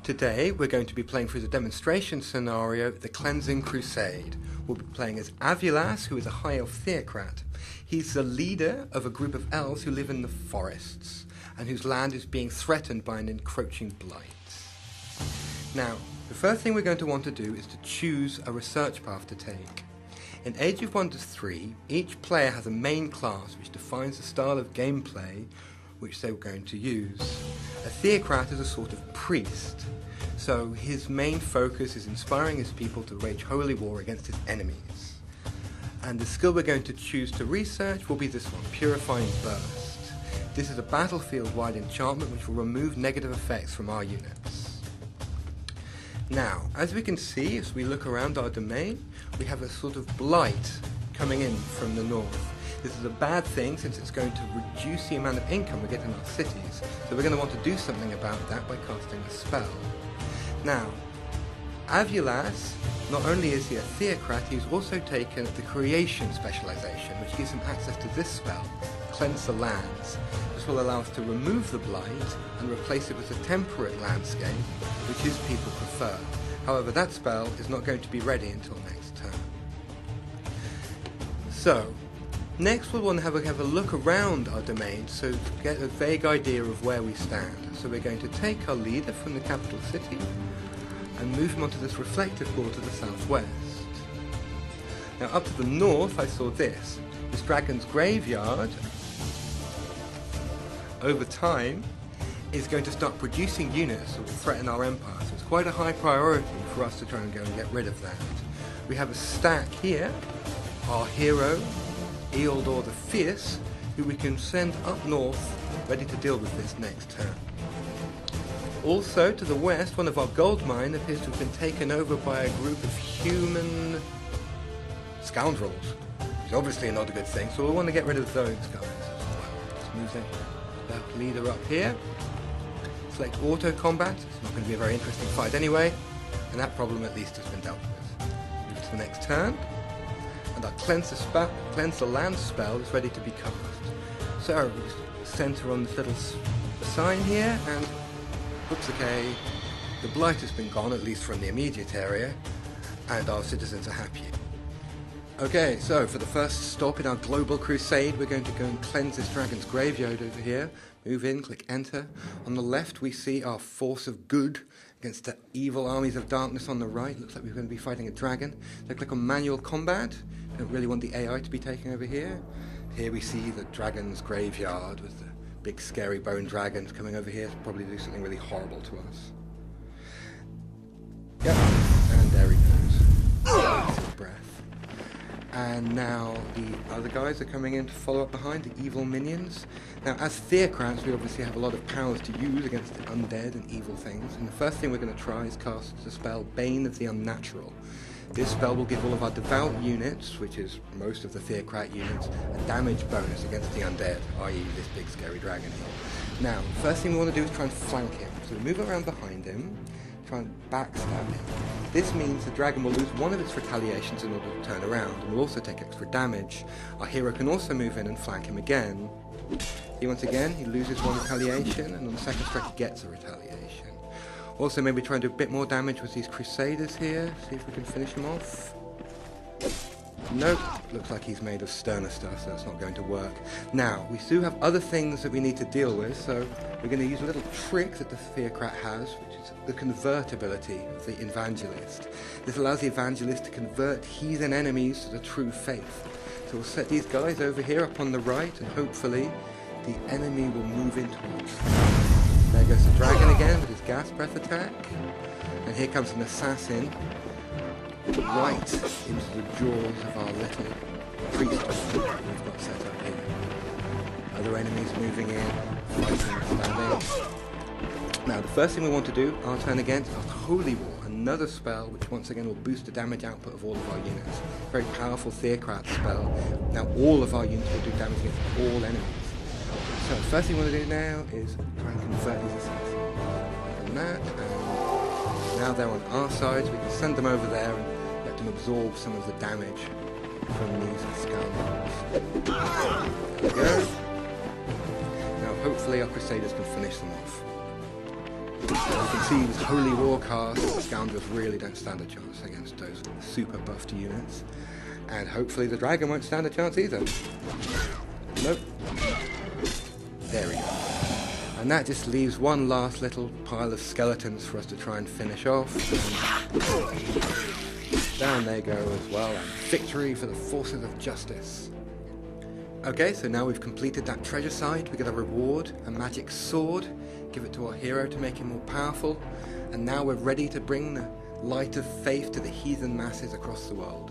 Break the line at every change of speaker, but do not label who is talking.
Today we're going to be playing through the demonstration scenario, The Cleansing Crusade. We'll be playing as Avulas, who is a high elf theocrat. He's the leader of a group of elves who live in the forests, and whose land is being threatened by an encroaching blight. Now, the first thing we're going to want to do is to choose a research path to take. In Age of Wonders 3, each player has a main class which defines the style of gameplay which they were going to use. A theocrat is a sort of priest, so his main focus is inspiring his people to wage holy war against his enemies. And the skill we're going to choose to research will be this one, Purifying Burst. This is a battlefield-wide enchantment which will remove negative effects from our units. Now, as we can see, as we look around our domain, we have a sort of blight coming in from the north. This is a bad thing since it's going to reduce the amount of income we get in our cities, so we're going to want to do something about that by casting a spell. Now, Avulas, not only is he a theocrat, he's also taken the creation specialization, which gives him access to this spell, Cleanse the Lands. This will allow us to remove the blight and replace it with a temperate landscape, which his people prefer. However, that spell is not going to be ready until next turn. So, next we'll want to have a look around our domain so to get a vague idea of where we stand. So we're going to take our leader from the capital city and move him onto this reflective board to the southwest. Now up to the north I saw this dragon's graveyard over time is going to start producing units that will threaten our empire. So it's quite a high priority for us to try and go and get rid of that. We have a stack here, our hero Ealdor the Fierce, who we can send up north, ready to deal with this next turn. Also, to the west, one of our gold mine appears to have been taken over by a group of human scoundrels, which is obviously not a good thing, so we'll want to get rid of those guys as well. Let's move the leader up here. Select auto combat. It's not going to be a very interesting fight anyway, and that problem at least has been dealt with. Move to the next turn. And our Cleanse the Land spell is ready to be cast. So, we center on this little sign here, and oops, okay, the blight has been gone, at least from the immediate area, and our citizens are happy. Okay, so for the first stop in our global crusade, we're going to go and cleanse this dragon's graveyard over here. Move in, click enter. On the left, we see our force of good against the evil armies of darkness on the right. Looks like we're going to be fighting a dragon. So click on manual combat. Don't really want the AI to be taken over here. Here we see the dragon's graveyard with the big scary bone dragons coming over here to probably do something really horrible to us. Yep, and there he goes. Breath. And now the other guys are coming in to follow up behind, the evil minions. Now, as theocrats, we obviously have a lot of powers to use against the undead and evil things, and the first thing we're going to try is cast the spell Bane of the Unnatural. This spell will give all of our devout units, which is most of the theocrat units, a damage bonus against the undead, i.e. this big scary dragon here. Now, the first thing we want to do is try and flank him. So we move around behind him, try and backstab him. This means the dragon will lose one of its retaliations in order to turn around, and will also take extra damage. Our hero can also move in and flank him again. Once again, he loses one retaliation, and on the second strike he gets a retaliation. Also, maybe try and do a bit more damage with these crusaders here, see if we can finish him off. Nope, looks like he's made of sterner stuff, so that's not going to work. Now, we do have other things that we need to deal with, so we're going to use a little trick that the theocrat has, which is the convertibility of the evangelist. This allows the evangelist to convert heathen enemies to the true faith. So we'll set these guys over here up on the right, and hopefully the enemy will move into us. There goes the dragon again with his gas breath attack. And here comes an assassin right into the jaws of our little priesthood we've got set up here. Other enemies moving in, fighting, standing. Now the first thing we want to do, our turn again, is our Holy War, another spell which once again will boost the damage output of all of our units. Very powerful theocrat spell. Now all of our units will do damage against all enemies. So the first thing we want to do now is try and convert these assassins. Like that, and now they're on our side, so we can send them over there and let them absorb some of the damage from these scoundrels. There we go. Now hopefully our crusaders can finish them off. You can see with Holy War cast, the scoundrels really don't stand a chance against those super buffed units. And hopefully the dragon won't stand a chance either. Nope. There we go. And that just leaves one last little pile of skeletons for us to try and finish off. And down they go as well. And victory for the forces of justice. Okay, so now we've completed that treasure side. We get a reward, a magic sword. Give it to our hero to make him more powerful. And now we're ready to bring the light of faith to the heathen masses across the world.